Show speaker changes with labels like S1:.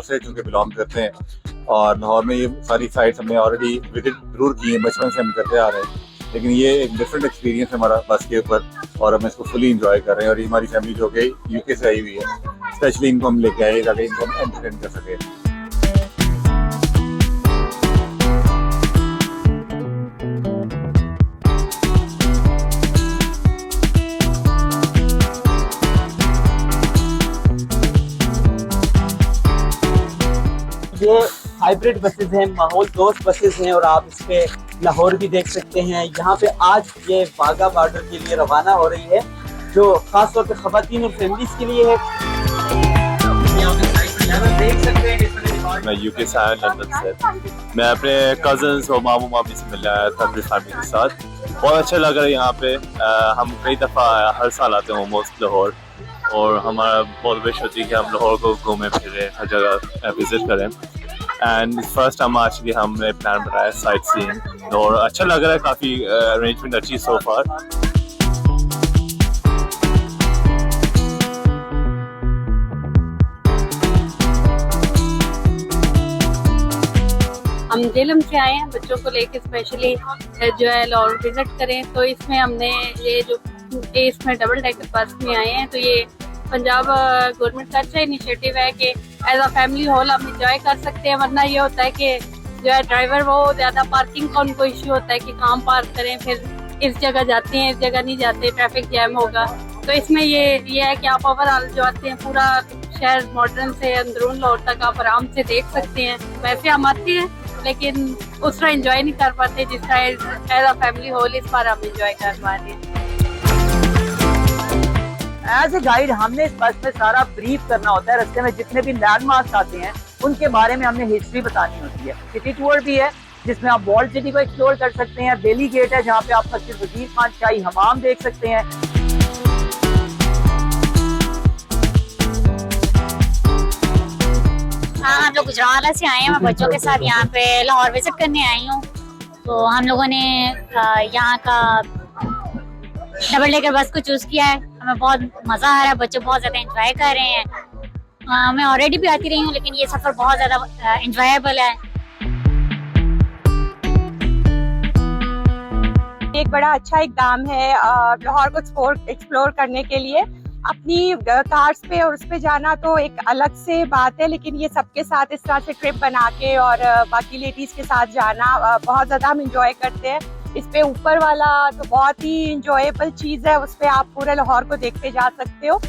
S1: लाहौर से चूँकि बिलोंग करते हैं और लाहौर में ये सारी साइट्स हमने ऑलरेडी विजिट जरूर की हैं, बचपन से हम करते आ रहे हैं, लेकिन ये एक डिफरेंट एक्सपीरियंस है हमारा बस के ऊपर और हम इसको फुली इंजॉय कर रहे हैं। और ये हमारी फैमिली जो कि यूके से आई हुई है, स्पेशली इनको हम लेके आए ताकि इनको हम एंटरटेन कर सकें।
S2: ये हाइब्रिड बसेस हैं, माहौल दोस्त बसेस हैं और आप इस पे लाहौर भी देख सकते हैं। यहाँ पे आज ये वाघा बॉर्डर के लिए रवाना हो रही है, जो खास तौर पे खवातीन और फैमिलीज के लिए है। देख सकते हैं
S3: मैं यूके से आया, लंदन से। मैं अपने कजन्स और मामू मामी से मिला आया था अपनी फैमिली के साथ। बहुत अच्छा लग रहा है यहाँ पे। हम कई दफ़ा हर साल आते हैं ऑलमोस्ट लाहौर, और हमारा बहुत विश होती है कि हम लाहौर को घूमें फिरें, हर जगह विजिट करें। एंड फर्स्ट टाइम एक्चुअली हमने प्लान बनाया साइट सीइंग, और अच्छा लग रहा है, काफ़ी अरेंजमेंट अच्छी सो फार।
S4: हम जेलम से आए हैं बच्चों को लेके स्पेशली जो है लाहौर विजिट करें, तो इसमें हमने इसमें डबल डेकर बस में आए हैं। तो ये पंजाब गवर्नमेंट का अच्छा इनिशिएटिव है कि एज अ फैमिली हॉल हम इंजॉय कर सकते हैं, वरना ये होता है कि जो है ड्राइवर वो ज़्यादा पार्किंग का उनको इश्यू होता है कि कहाँ पार्क करें, फिर इस जगह जाते हैं इस जगह नहीं जाते, ट्रैफिक जैम होगा। तो इसमें ये है कि आप ओवरऑल जो आते हैं पूरा शहर मॉडर्न से अंदरून लाहौर तक आप आराम से देख सकते हैं। वैसे हम आते हैं लेकिन उस तरह एंजॉय नहीं कर पाते जिस तरह एज अ फैमिली हॉल इस बार हम एंजॉय कर पा रहे हैं।
S2: एज ए गाइड हमने इस बस में सारा ब्रीफ करना होता है। रास्ते में जितने भी लैंडमार्क्स आते हैं उनके बारे में हमने हिस्ट्री बतानी होती है। सिटी टूर भी है जिसमें आप वॉल्ड सिटी को एक्सप्लोर कर सकते हैं। बेली गेट है जहाँ पे आप मस्जिद वजीर खान शाही हमाम देख सकते हैं।
S5: हाँ, हम लोग गुजरात से आए हैं। मैं बच्चों के साथ यहाँ पे लाहौर विजिट करने आई हूँ। तो हम लोगों ने यहाँ का डबल डेकर बस को चूज किया है। हमें बहुत मजा आ रहा है, बच्चे बहुत ज्यादा एंजॉय कर रहे हैं। मैं ऑलरेडी भी आती रही हूँ, लेकिन ये सफर बहुत ज्यादा एंजॉयबल है।
S6: एक बड़ा अच्छा इकदाम है लाहौर को एक्सप्लोर करने के लिए। अपनी कार्स पे और उस पे जाना तो एक अलग से बात है, लेकिन ये सबके साथ इस तरह से ट्रिप बना के और बाकी लेडीज के साथ जाना बहुत ज़्यादा हम इंजॉय करते हैं। इस पे ऊपर वाला तो बहुत ही इंजॉयबल चीज़ है, उस पे आप पूरे लाहौर को देखते जा सकते हो।